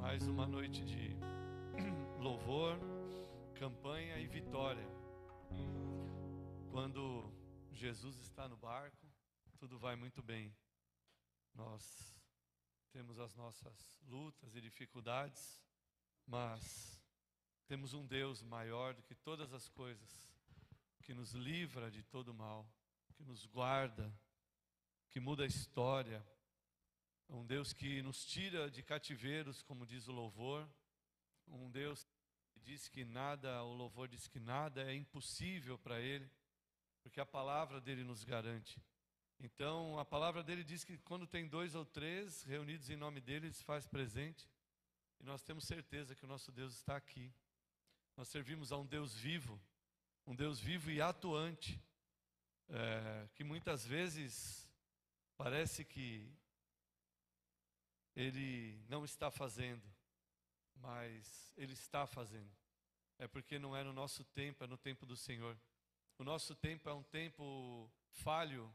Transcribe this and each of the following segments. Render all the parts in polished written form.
Mais uma noite de louvor, campanha e vitória. Quando Jesus está no barco, tudo vai muito bem. Nós temos as nossas lutas e dificuldades, mas temos um Deus maior do que todas as coisas, que nos livra de todo mal, que nos guarda, que muda a história. É um Deus que nos tira de cativeiros, como diz o louvor. Um Deus que diz que nada, o louvor diz que nada é impossível para Ele, porque a palavra dele nos garante. Então, a palavra dele diz que quando tem 2 ou 3 reunidos em nome dele, ele se faz presente. E nós temos certeza que o nosso Deus está aqui. Nós servimos a um Deus vivo e atuante, que muitas vezes parece que Ele não está fazendo, mas Ele está fazendo. É porque não é no nosso tempo, é no tempo do Senhor. O nosso tempo é um tempo falho,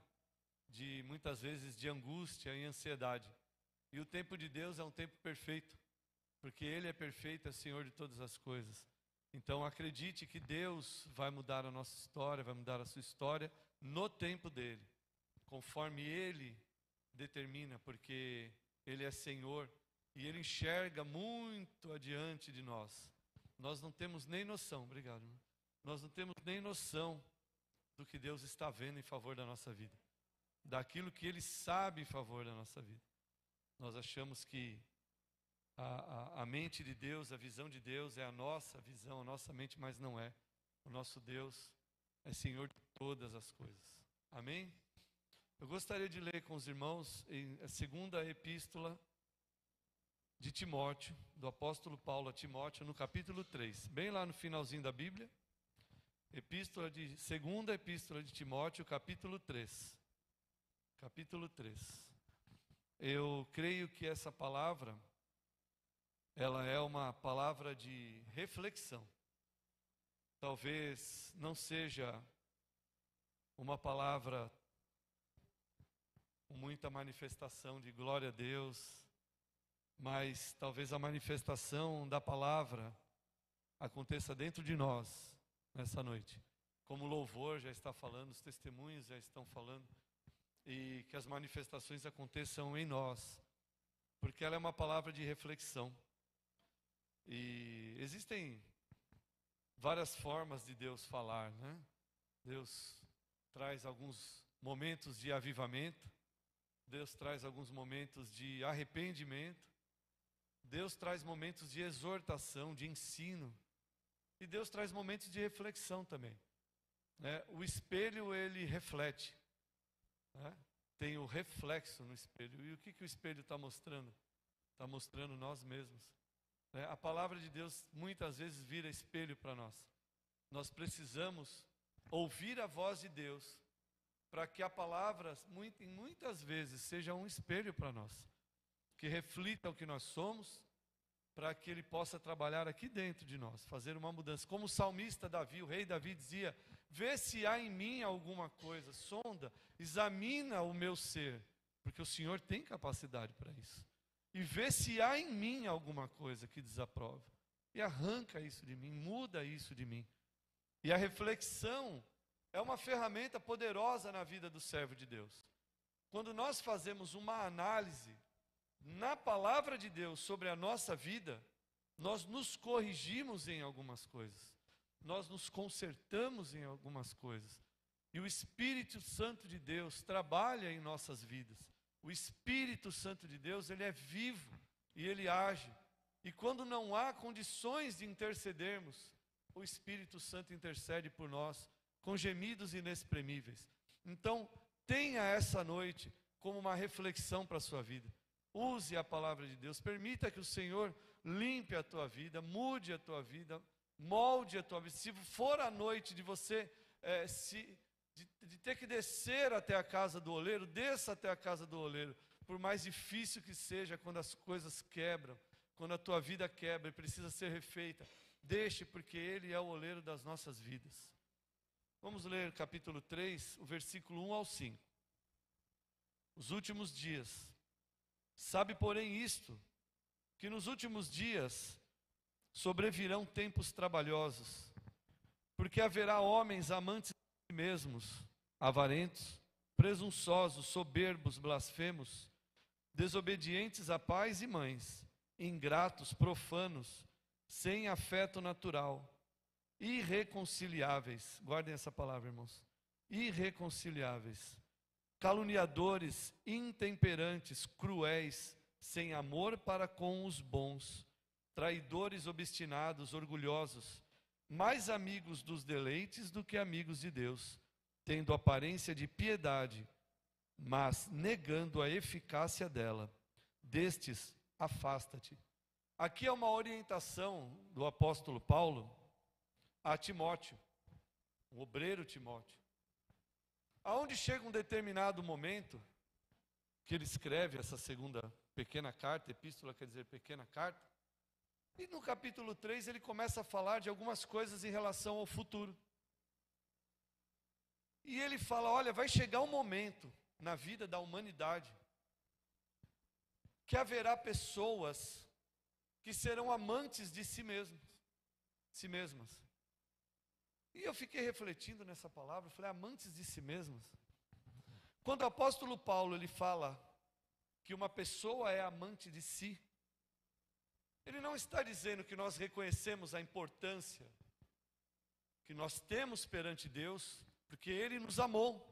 de muitas vezes de angústia e ansiedade. E o tempo de Deus é um tempo perfeito, porque Ele é perfeito, é Senhor de todas as coisas. Então acredite que Deus vai mudar a nossa história, vai mudar a sua história no tempo dEle, conforme Ele determina, porque Ele é Senhor e Ele enxerga muito adiante de nós. Nós não temos nem noção, obrigado, irmão. Nós não temos nem noção do que Deus está vendo em favor da nossa vida, daquilo que Ele sabe em favor da nossa vida. Nós achamos que a mente de Deus, a visão de Deus é a nossa visão, a nossa mente, mas não é. O nosso Deus é Senhor de todas as coisas. Amém? Eu gostaria de ler com os irmãos em a segunda epístola de Timóteo, do apóstolo Paulo a Timóteo, no capítulo 3, bem lá no finalzinho da Bíblia. Segunda epístola de Timóteo, capítulo 3. Capítulo 3. Eu creio que essa palavra, ela é uma palavra de reflexão. Talvez não seja uma palavra com muita manifestação de glória a Deus, mas talvez a manifestação da palavra aconteça dentro de nós nessa noite. Como o louvor já está falando, os testemunhos já estão falando, e que as manifestações aconteçam em nós, porque ela é uma palavra de reflexão. E existem várias formas de Deus falar, né? Deus traz alguns momentos de avivamento, Deus traz alguns momentos de arrependimento, Deus traz momentos de exortação, de ensino, e Deus traz momentos de reflexão também. O espelho, ele reflete, né? Tem o reflexo no espelho. E o que o espelho está mostrando? Está mostrando nós mesmos. A palavra de Deus muitas vezes vira espelho para nós. Nós precisamos ouvir a voz de Deus para que a palavra, muitas vezes, seja um espelho para nós, que reflita o que nós somos, para que Ele possa trabalhar aqui dentro de nós, fazer uma mudança. Como o salmista Davi, o rei Davi dizia: vê se há em mim alguma coisa, sonda, examina o meu ser, porque o Senhor tem capacidade para isso. E vê se há em mim alguma coisa que desaprova. E arranca isso de mim, muda isso de mim. E a reflexão é uma ferramenta poderosa na vida do servo de Deus. Quando nós fazemos uma análise na palavra de Deus sobre a nossa vida, nós nos corrigimos em algumas coisas. Nós nos consertamos em algumas coisas. E o Espírito Santo de Deus trabalha em nossas vidas. O Espírito Santo de Deus, ele é vivo e ele age. E quando não há condições de intercedermos, o Espírito Santo intercede por nós com gemidos inexprimíveis. Então, tenha essa noite como uma reflexão para a sua vida. Use a palavra de Deus, permita que o Senhor limpe a tua vida, mude a tua vida, molde a tua vida. Se for a noite de você de ter que descer até a casa do oleiro, desça até a casa do oleiro. Por mais difícil que seja, quando as coisas quebram, quando a tua vida quebra e precisa ser refeita, deixe, porque Ele é o oleiro das nossas vidas. Vamos ler capítulo 3, o versículo 1 ao 5. Os últimos dias. Sabe, porém, isto, que nos últimos dias sobrevirão tempos trabalhosos, porque haverá homens amantes de si mesmos, avarentos, presunçosos, soberbos, blasfemos, desobedientes a pais e mães, ingratos, profanos, sem afeto natural, irreconciliáveis, guardem essa palavra, irmãos, irreconciliáveis, caluniadores, intemperantes, cruéis, sem amor para com os bons, traidores, obstinados, orgulhosos, mais amigos dos deleites do que amigos de Deus, tendo aparência de piedade, mas negando a eficácia dela. Destes, afasta-te. Aqui é uma orientação do apóstolo Paulo a Timóteo, o obreiro Timóteo. Aonde chega um determinado momento que ele escreve essa segunda pequena carta, epístola quer dizer pequena carta, e no capítulo 3 ele começa a falar de algumas coisas em relação ao futuro. E ele fala, olha, vai chegar um momento na vida da humanidade que haverá pessoas que serão amantes de si mesmas. E eu fiquei refletindo nessa palavra, falei, amantes de si mesmas. Quando o apóstolo Paulo ele fala que uma pessoa é amante de si, ele não está dizendo que nós reconhecemos a importância que nós temos perante Deus, porque Ele nos amou.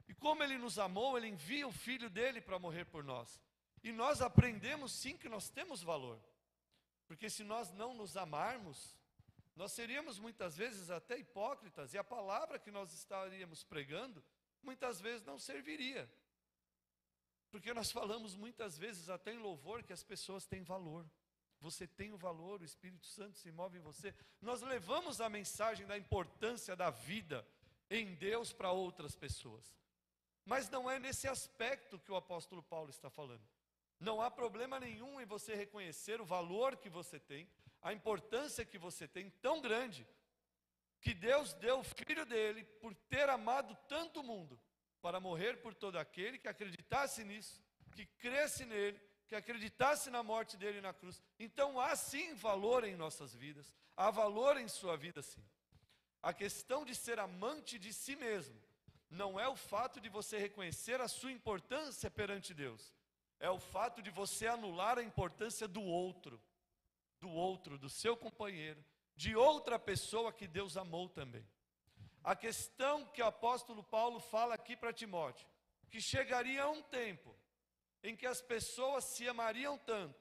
E como Ele nos amou, Ele envia o Filho dEle para morrer por nós. E nós aprendemos sim que nós temos valor. Porque se nós não nos amarmos, nós seríamos muitas vezes até hipócritas, e a palavra que nós estaríamos pregando, muitas vezes não serviria. Porque nós falamos muitas vezes até em louvor que as pessoas têm valor. Você tem o valor, o Espírito Santo se move em você. Nós levamos a mensagem da importância da vida em Deus para outras pessoas. Mas não é nesse aspecto que o apóstolo Paulo está falando. Não há problema nenhum em você reconhecer o valor que você tem, a importância que você tem tão grande, que Deus deu o Filho dele por ter amado tanto o mundo, para morrer por todo aquele que acreditasse nisso, que cresce nele, que acreditasse na morte dele na cruz. Então há sim valor em nossas vidas, há valor em sua vida sim. A questão de ser amante de si mesmo, não é o fato de você reconhecer a sua importância perante Deus, é o fato de você anular a importância do outro, do seu companheiro, de outra pessoa que Deus amou também. A questão que o apóstolo Paulo fala aqui para Timóteo, que chegaria um tempo em que as pessoas se amariam tanto,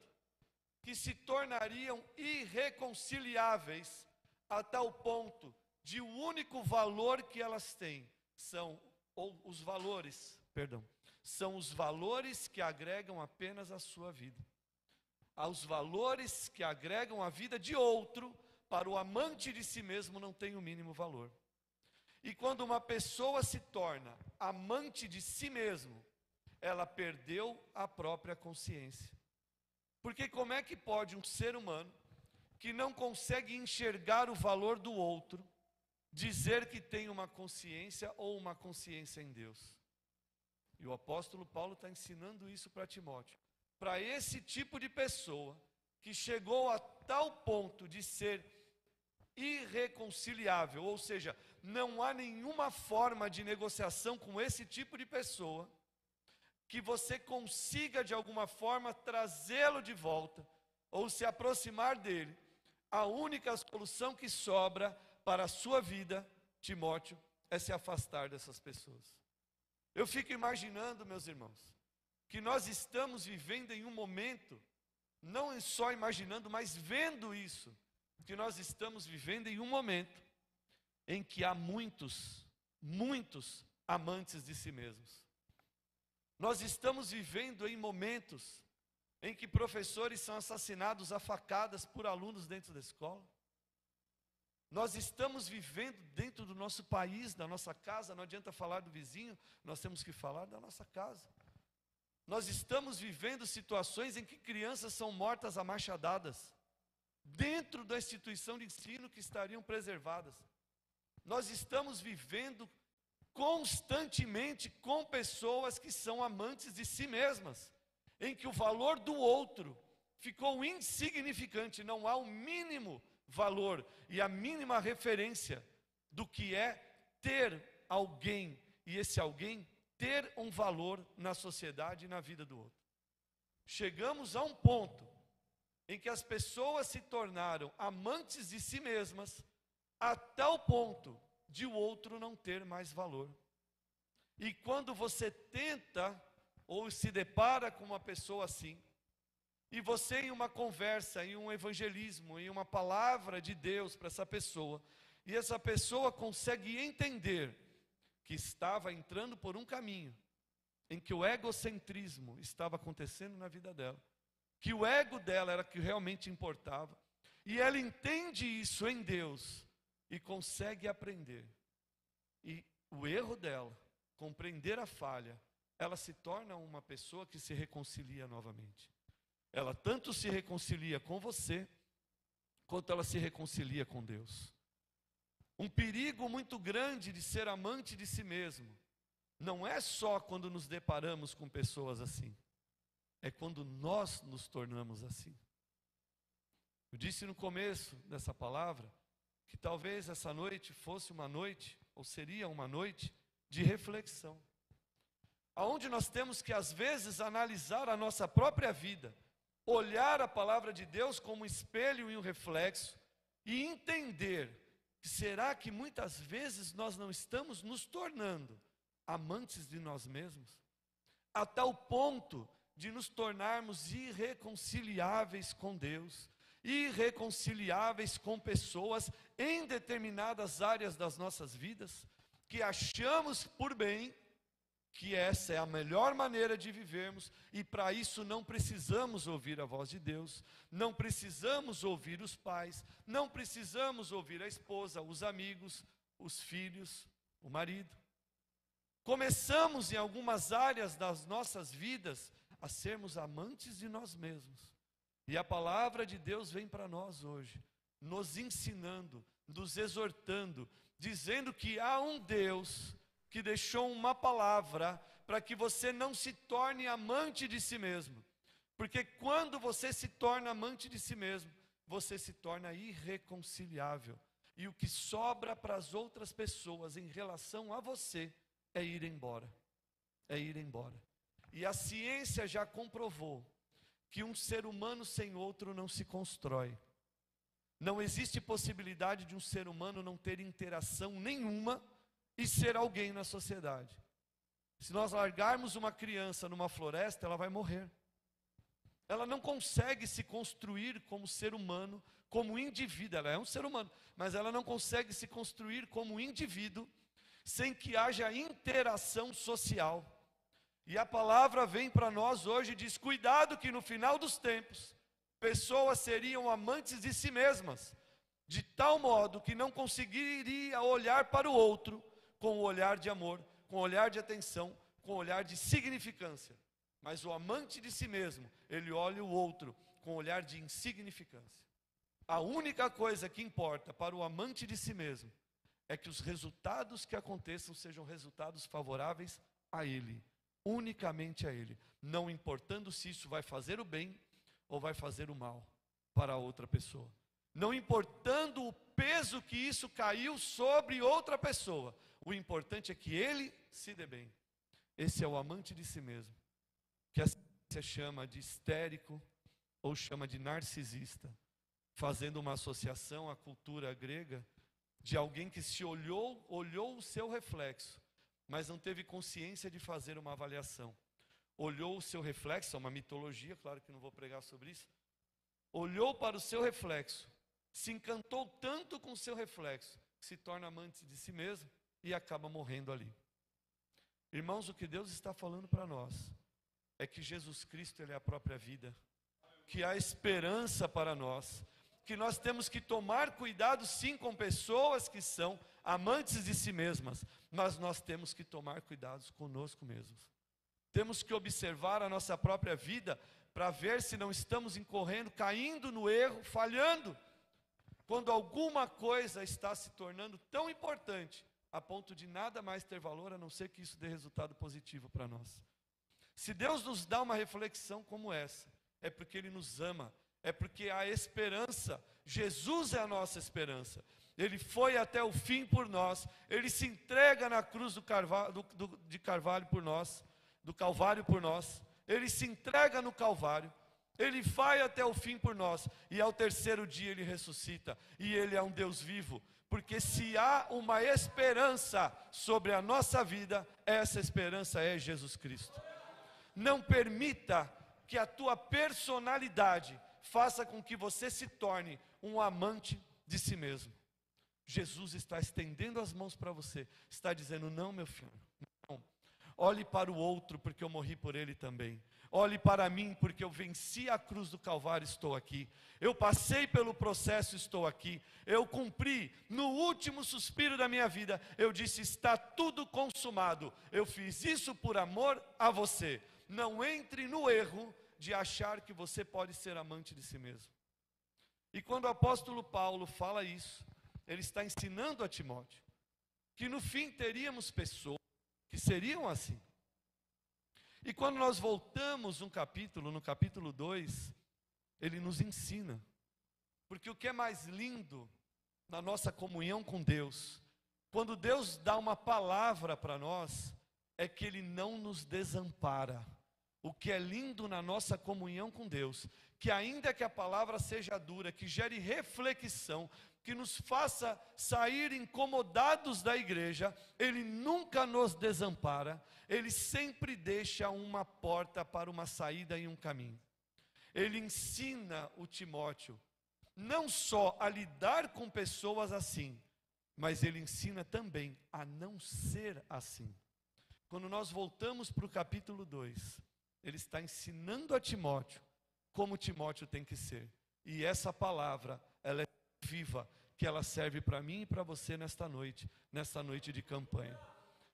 que se tornariam irreconciliáveis a tal ponto de o único valor que elas têm são os valores que agregam apenas a sua vida. Aos valores que agregam a vida de outro, para o amante de si mesmo não tem o mínimo valor. E quando uma pessoa se torna amante de si mesmo, ela perdeu a própria consciência. Porque como é que pode um ser humano que não consegue enxergar o valor do outro, dizer que tem uma consciência ou uma consciência em Deus? E o apóstolo Paulo está ensinando isso para Timóteo. Para esse tipo de pessoa que chegou a tal ponto de ser irreconciliável, ou seja, não há nenhuma forma de negociação com esse tipo de pessoa, que você consiga de alguma forma trazê-lo de volta, ou se aproximar dele. A única solução que sobra para a sua vida, Timóteo, é se afastar dessas pessoas. Eu fico imaginando, meus irmãos, que nós estamos vivendo em um momento, não só imaginando, mas vendo isso, que nós estamos vivendo em um momento em que há muitos amantes de si mesmos. Nós estamos vivendo em momentos em que professores são assassinados a facadas por alunos dentro da escola. Nós estamos vivendo dentro do nosso país, da nossa casa, não adianta falar do vizinho, nós temos que falar da nossa casa. Nós estamos vivendo situações em que crianças são mortas a machadadas, dentro da instituição de ensino que estariam preservadas. Nós estamos vivendo constantemente com pessoas que são amantes de si mesmas, em que o valor do outro ficou insignificante, não há o mínimo valor e a mínima referência do que é ter alguém, e esse alguém ter um valor na sociedade e na vida do outro. Chegamos a um ponto em que as pessoas se tornaram amantes de si mesmas, a tal ponto de o outro não ter mais valor. E quando você tenta ou se depara com uma pessoa assim, e você em uma conversa, em um evangelismo, em uma palavra de Deus para essa pessoa, e essa pessoa consegue entender que estava entrando por um caminho em que o egocentrismo estava acontecendo na vida dela, que o ego dela era o que realmente importava, e ela entende isso em Deus e consegue aprender. E o erro dela, compreender a falha, ela se torna uma pessoa que se reconcilia novamente. Ela tanto se reconcilia com você, quanto ela se reconcilia com Deus. Um perigo muito grande de ser amante de si mesmo, não é só quando nos deparamos com pessoas assim, é quando nós nos tornamos assim. Eu disse no começo dessa palavra, que talvez essa noite fosse uma noite, ou seria uma noite, de reflexão. Aonde nós temos que às vezes analisar a nossa própria vida, olhar a palavra de Deus como um espelho e um reflexo, e entender que será que muitas vezes nós não estamos nos tornando amantes de nós mesmos, a tal ponto de nos tornarmos irreconciliáveis com Deus, irreconciliáveis com pessoas em determinadas áreas das nossas vidas, que achamos por bem que essa é a melhor maneira de vivermos, e para isso não precisamos ouvir a voz de Deus, não precisamos ouvir os pais, não precisamos ouvir a esposa, os amigos, os filhos, o marido. Começamos em algumas áreas das nossas vidas a sermos amantes de nós mesmos. E a palavra de Deus vem para nós hoje, nos ensinando, nos exortando, dizendo que há um Deus que deixou uma palavra para que você não se torne amante de si mesmo. Porque quando você se torna amante de si mesmo, você se torna irreconciliável. E o que sobra para as outras pessoas em relação a você é ir embora. É ir embora. E a ciência já comprovou que um ser humano sem outro não se constrói. Não existe possibilidade de um ser humano não ter interação nenhuma e ser alguém na sociedade. Se nós largarmos uma criança numa floresta, ela vai morrer. Ela não consegue se construir como ser humano, como indivíduo. Ela é um ser humano, mas ela não consegue se construir como indivíduo sem que haja interação social. E a palavra vem para nós hoje e diz: cuidado que no final dos tempos, pessoas seriam amantes de si mesmas, de tal modo que não conseguiria olhar para o outro com o olhar de amor, com o olhar de atenção, com o olhar de significância. Mas o amante de si mesmo, ele olha o outro com o olhar de insignificância. A única coisa que importa para o amante de si mesmo é que os resultados que aconteçam sejam resultados favoráveis a ele, unicamente a ele, não importando se isso vai fazer o bem ou vai fazer o mal para outra pessoa, não importando o peso que isso caiu sobre outra pessoa. O importante é que ele se dê bem. Esse é o amante de si mesmo, que a ciência chama de histérico ou chama de narcisista, fazendo uma associação à cultura grega de alguém que se olhou o seu reflexo, mas não teve consciência de fazer uma avaliação. Olhou o seu reflexo, é uma mitologia, claro que não vou pregar sobre isso. Olhou para o seu reflexo, se encantou tanto com o seu reflexo, que se torna amante de si mesmo e acaba morrendo ali. Irmãos, o que Deus está falando para nós é que Jesus Cristo, Ele é a própria vida, que há esperança para nós, que nós temos que tomar cuidado sim com pessoas que são amantes de si mesmas, mas nós temos que tomar cuidados conosco mesmos. Temos que observar a nossa própria vida para ver se não estamos incorrendo, caindo no erro, falhando, quando alguma coisa está se tornando tão importante a ponto de nada mais ter valor, a não ser que isso dê resultado positivo para nós. Se Deus nos dá uma reflexão como essa, é porque Ele nos ama, é porque há esperança. Jesus é a nossa esperança. Ele foi até o fim por nós, Ele se entrega na cruz de Carvalho por nós, do Calvário por nós, Ele se entrega no Calvário, Ele vai até o fim por nós, e ao terceiro dia Ele ressuscita, e Ele é um Deus vivo, porque se há uma esperança sobre a nossa vida, essa esperança é Jesus Cristo. Não permita que a tua personalidade faça com que você se torne um amante de si mesmo. Jesus está estendendo as mãos para você, está dizendo: não, meu filho, não. Olhe para o outro, porque eu morri por ele também. Olhe para mim, porque eu venci a cruz do Calvário, estou aqui. Eu passei pelo processo, estou aqui. Eu cumpri, no último suspiro da minha vida, eu disse: está tudo consumado. Eu fiz isso por amor a você. Não entre no erro de achar que você pode ser amante de si mesmo. E quando o apóstolo Paulo fala isso, ele está ensinando a Timóteo que no fim teríamos pessoas que seriam assim. E quando nós voltamos no capítulo 2, ele nos ensina. Porque o que é mais lindo na nossa comunhão com Deus, quando Deus dá uma palavra para nós, é que Ele não nos desampara. O que é lindo na nossa comunhão com Deus, que ainda que a palavra seja dura, que gere reflexão, que nos faça sair incomodados da igreja, Ele nunca nos desampara, Ele sempre deixa uma porta para uma saída e um caminho. Ele ensina o Timóteo, não só a lidar com pessoas assim, mas Ele ensina também a não ser assim. Quando nós voltamos para o capítulo 2, Ele está ensinando a Timóteo como Timóteo tem que ser. E essa palavra, ela é viva, que ela serve para mim e para você nesta noite de campanha.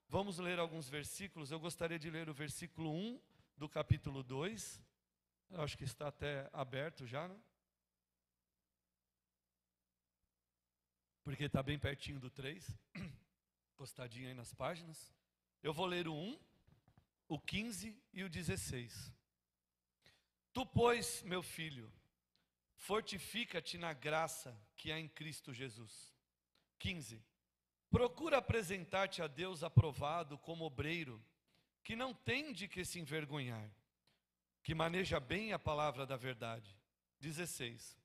Vamos ler alguns versículos. Eu gostaria de ler o versículo 1 do capítulo 2. Eu acho que está até aberto já, né? Porque está bem pertinho do 3, postadinho aí nas páginas. Eu vou ler o 1, o 15 e o 16. Tu, pois, meu filho, fortifica-te na graça que há em Cristo Jesus. 15. Procura apresentar-te a Deus aprovado como obreiro, que não tem de que se envergonhar, que maneja bem a palavra da verdade. 16.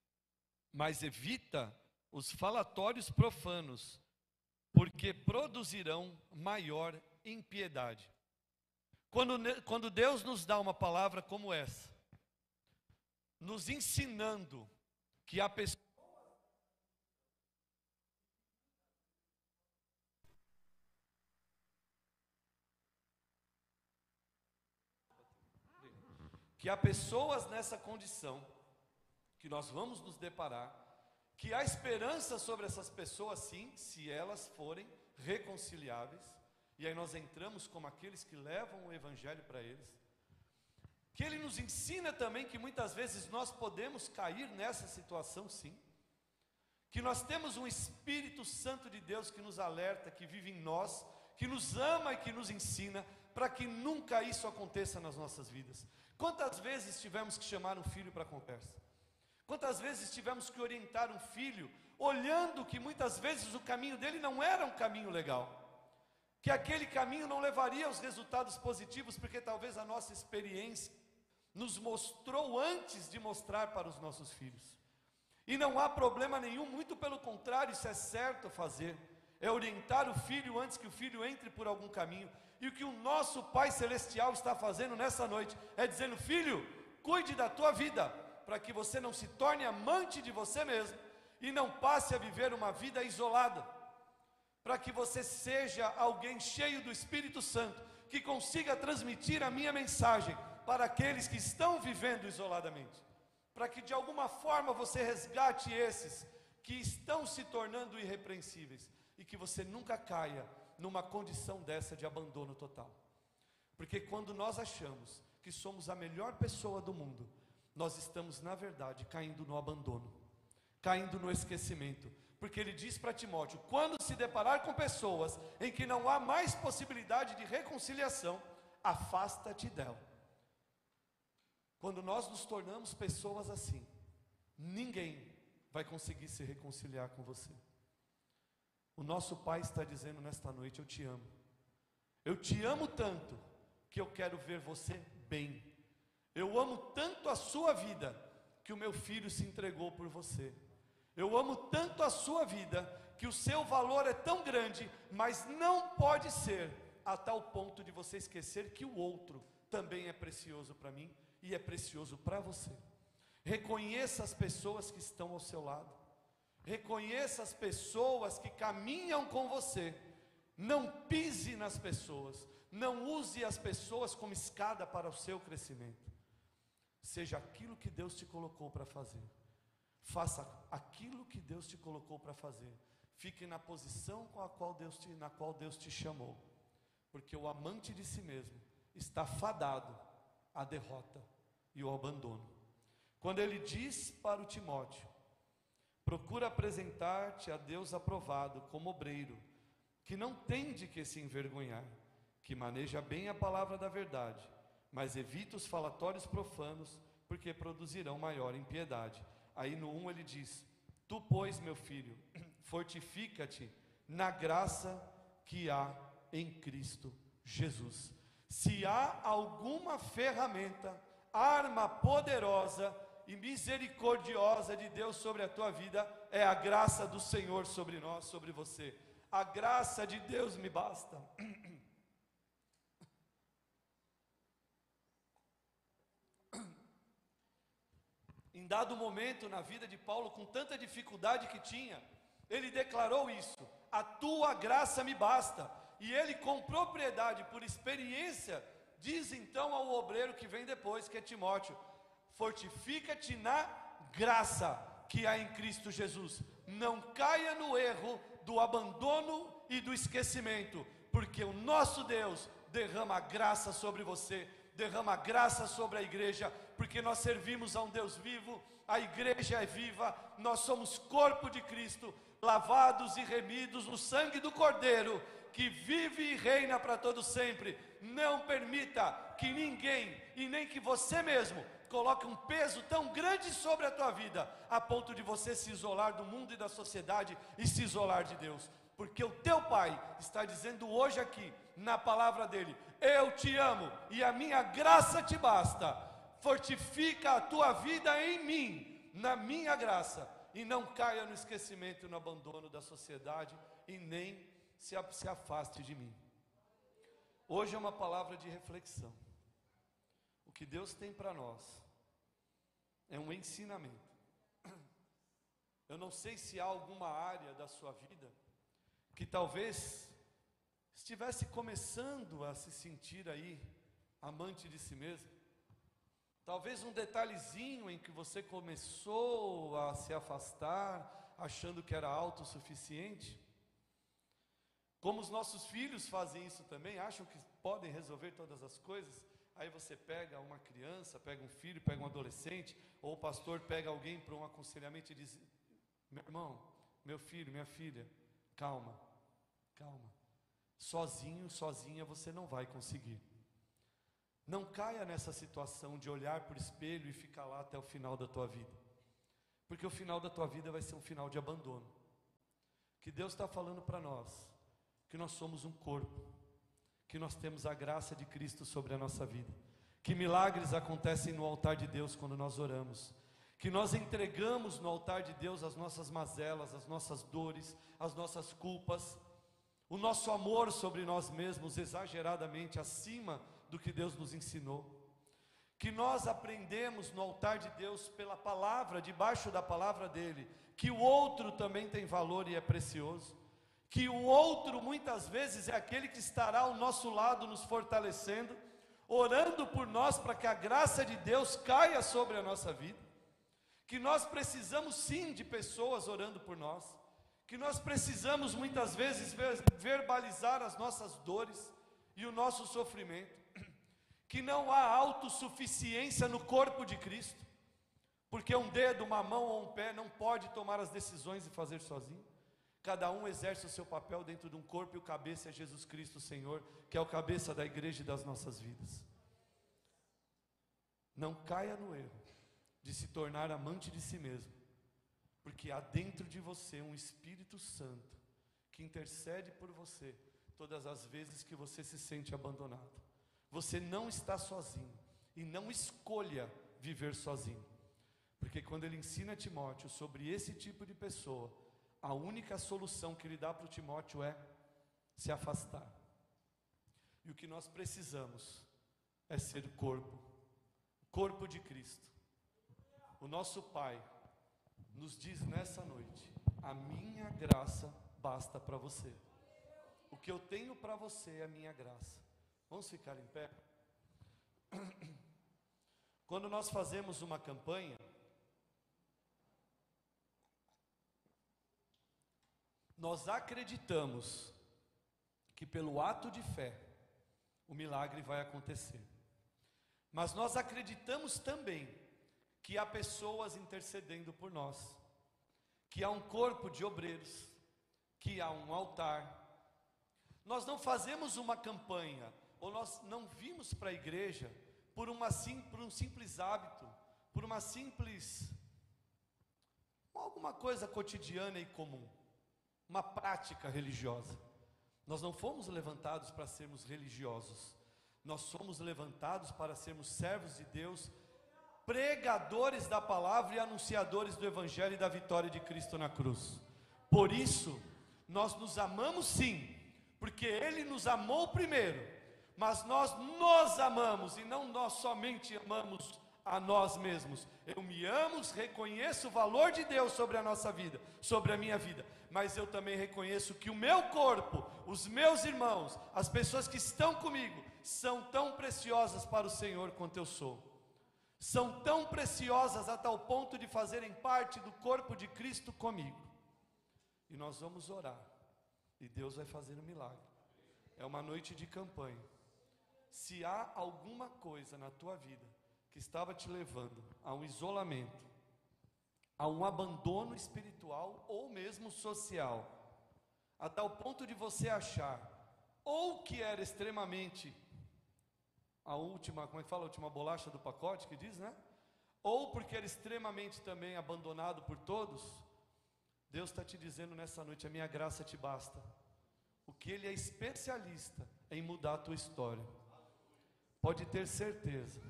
Mas evita os falatórios profanos, porque produzirão maior impiedade. Quando Deus nos dá uma palavra como essa, nos ensinando que a pessoa que há pessoas nessa condição, que nós vamos nos deparar, que há esperança sobre essas pessoas sim, se elas forem reconciliáveis, e aí nós entramos como aqueles que levam o evangelho para eles, que Ele nos ensina também que muitas vezes nós podemos cair nessa situação sim, que nós temos um Espírito Santo de Deus que nos alerta, que vive em nós, que nos ama e que nos ensina, para que nunca isso aconteça nas nossas vidas. Quantas vezes tivemos que chamar um filho para a conversa? Quantas vezes tivemos que orientar um filho, olhando que muitas vezes o caminho dele não era um caminho legal, que aquele caminho não levaria aos resultados positivos, porque talvez a nossa experiência nos mostrou antes de mostrar para os nossos filhos. E não há problema nenhum, muito pelo contrário, isso é certo fazer, é orientar o filho antes que o filho entre por algum caminho. E o que o nosso Pai Celestial está fazendo nessa noite, é dizendo: filho, cuide da tua vida, para que você não se torne amante de você mesmo, e não passe a viver uma vida isolada, para que você seja alguém cheio do Espírito Santo, que consiga transmitir a minha mensagem para aqueles que estão vivendo isoladamente, para que de alguma forma você resgate esses que estão se tornando irrepreensíveis, e que você nunca caia numa condição dessa de abandono total. Porque quando nós achamos que somos a melhor pessoa do mundo, nós estamos na verdade caindo no abandono, caindo no esquecimento. Porque ele diz para Timóteo: quando se deparar com pessoas em que não há mais possibilidade de reconciliação, afasta-te dela. Quando nós nos tornamos pessoas assim, ninguém vai conseguir se reconciliar com você. O nosso Pai está dizendo nesta noite: eu te amo. Eu te amo tanto que eu quero ver você bem. Eu amo tanto a sua vida que o meu filho se entregou por você. Eu amo tanto a sua vida que o seu valor é tão grande, mas não pode ser a tal ponto de você esquecer que o outro também é precioso para mim e é precioso para você. Reconheça as pessoas que estão ao seu lado. Reconheça as pessoas que caminham com você. Não pise nas pessoas. Não use as pessoas como escada para o seu crescimento. Seja aquilo que Deus te colocou para fazer. Faça aquilo que Deus te colocou para fazer. Fique na posição na qual Deus te chamou. Porque o amante de si mesmo está fadado à derrota e ao abandono. Quando ele diz para o Timóteo: procura apresentar-te a Deus aprovado como obreiro, que não tem de que se envergonhar, que maneja bem a palavra da verdade, mas evita os falatórios profanos, porque produzirão maior impiedade. Aí no 1 ele diz: tu, pois, meu filho, fortifica-te na graça que há em Cristo Jesus. Se há alguma ferramenta, arma poderosa e misericordiosa de Deus sobre a tua vida, é a graça do Senhor sobre nós, sobre você. A graça de Deus me basta. Em dado momento na vida de Paulo, com tanta dificuldade que tinha, ele declarou isso: a tua graça me basta. E ele, com propriedade, por experiência, diz então ao obreiro que vem depois, que é Timóteo: fortifica-te na graça que há em Cristo Jesus. Não caia no erro do abandono e do esquecimento, porque o nosso Deus derrama graça sobre você, derrama graça sobre a igreja, porque nós servimos a um Deus vivo, a igreja é viva, nós somos corpo de Cristo, lavados e remidos no sangue do Cordeiro, que vive e reina para todo sempre. Não permita que ninguém, e nem que você mesmo, coloque um peso tão grande sobre a tua vida, a ponto de você se isolar do mundo e da sociedade e se isolar de Deus. Porque o teu Pai está dizendo hoje aqui, na palavra dele: eu te amo e a minha graça te basta. Fortifica a tua vida em mim, na minha graça, e não caia no esquecimento e no abandono da sociedade, e nem se afaste de mim. Hoje é uma palavra de reflexão. O que Deus tem para nós é um ensinamento. Eu não sei se há alguma área da sua vida que talvez estivesse começando a se sentir aí amante de si mesmo. Talvez um detalhezinho em que você começou a se afastar, achando que era autossuficiente. Como os nossos filhos fazem isso também, acham que podem resolver todas as coisas. Aí você pega uma criança, pega um filho, pega um adolescente, ou o pastor pega alguém para um aconselhamento e diz: meu irmão, meu filho, minha filha, calma, calma. Sozinho, sozinha você não vai conseguir. Não caia nessa situação de olhar para o espelho e ficar lá até o final da tua vida. Porque o final da tua vida vai ser um final de abandono. Que Deus está falando para nós, que nós somos um corpo, que nós temos a graça de Cristo sobre a nossa vida, que milagres acontecem no altar de Deus quando nós oramos, que nós entregamos no altar de Deus as nossas mazelas, as nossas dores, as nossas culpas, o nosso amor sobre nós mesmos exageradamente acima do que Deus nos ensinou, que nós aprendemos no altar de Deus pela palavra, debaixo da palavra dele, que o outro também tem valor e é precioso, que o outro muitas vezes é aquele que estará ao nosso lado nos fortalecendo, orando por nós para que a graça de Deus caia sobre a nossa vida, que nós precisamos sim de pessoas orando por nós, que nós precisamos muitas vezes verbalizar as nossas dores e o nosso sofrimento, que não há autossuficiência no corpo de Cristo, porque um dedo, uma mão ou um pé não pode tomar as decisões e fazer sozinho. Cada um exerce o seu papel dentro de um corpo e o cabeça é Jesus Cristo, Senhor, que é o cabeça da igreja e das nossas vidas. não caia no erro de se tornar amante de si mesmo, porque há dentro de você um Espírito Santo que intercede por você todas as vezes que você se sente abandonado. Você não está sozinho, e não escolha viver sozinho, porque quando ele ensina Timóteo sobre esse tipo de pessoa, a única solução que ele dá para o Timóteo é se afastar. E o que nós precisamos é ser corpo de Cristo. O nosso Pai nos diz nessa noite: a minha graça basta para você. O que eu tenho para você é a minha graça. Vamos ficar em pé? Quando nós fazemos uma campanha, nós acreditamos que pelo ato de fé o milagre vai acontecer. Mas nós acreditamos também que há pessoas intercedendo por nós, que há um corpo de obreiros, que há um altar. Nós não fazemos uma campanha, ou nós não vimos para a igreja por um simples hábito, por alguma coisa cotidiana e comum, uma prática religiosa. Nós não fomos levantados para sermos religiosos, nós somos levantados para sermos servos de Deus, pregadores da palavra e anunciadores do Evangelho e da vitória de Cristo na cruz. Por isso, nós nos amamos sim, porque Ele nos amou primeiro, mas nós nos amamos, e não nós somente amamos a nós mesmos. Eu me amo, reconheço o valor de Deus sobre a nossa vida, sobre a minha vida, mas eu também reconheço que o meu corpo, os meus irmãos, as pessoas que estão comigo, são tão preciosas para o Senhor quanto eu sou. São tão preciosas a tal ponto de fazerem parte do corpo de Cristo comigo. E nós vamos orar, e Deus vai fazer um milagre. É uma noite de campanha. Se há alguma coisa na tua vida que estava te levando a um isolamento, a um abandono espiritual ou mesmo social, a tal ponto de você achar ou que era extremamente a última, como é que fala, a última bolacha do pacote que diz, né? Ou porque era extremamente também abandonado por todos, Deus está te dizendo nessa noite: a minha graça te basta. O que Ele é especialista em mudar a tua história. Pode ter certeza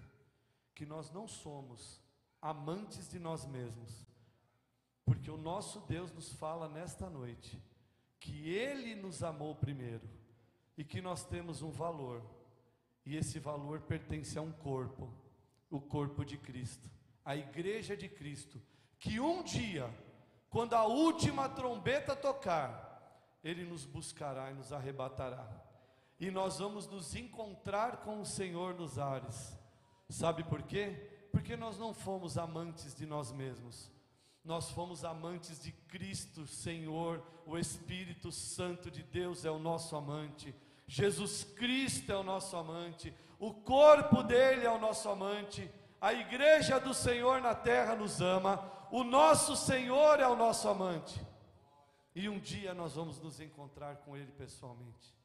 que nós não somos amantes de nós mesmos, porque o nosso Deus nos fala nesta noite que Ele nos amou primeiro e que nós temos um valor, e esse valor pertence a um corpo, o corpo de Cristo, a igreja de Cristo, que um dia, quando a última trombeta tocar, Ele nos buscará e nos arrebatará, e nós vamos nos encontrar com o Senhor nos ares. Sabe por quê? Porque nós não fomos amantes de nós mesmos, nós fomos amantes de Cristo, Senhor. O Espírito Santo de Deus é o nosso amante, Jesus Cristo é o nosso amante, o corpo dele é o nosso amante, a igreja do Senhor na terra nos ama, o nosso Senhor é o nosso amante, e um dia nós vamos nos encontrar com Ele pessoalmente.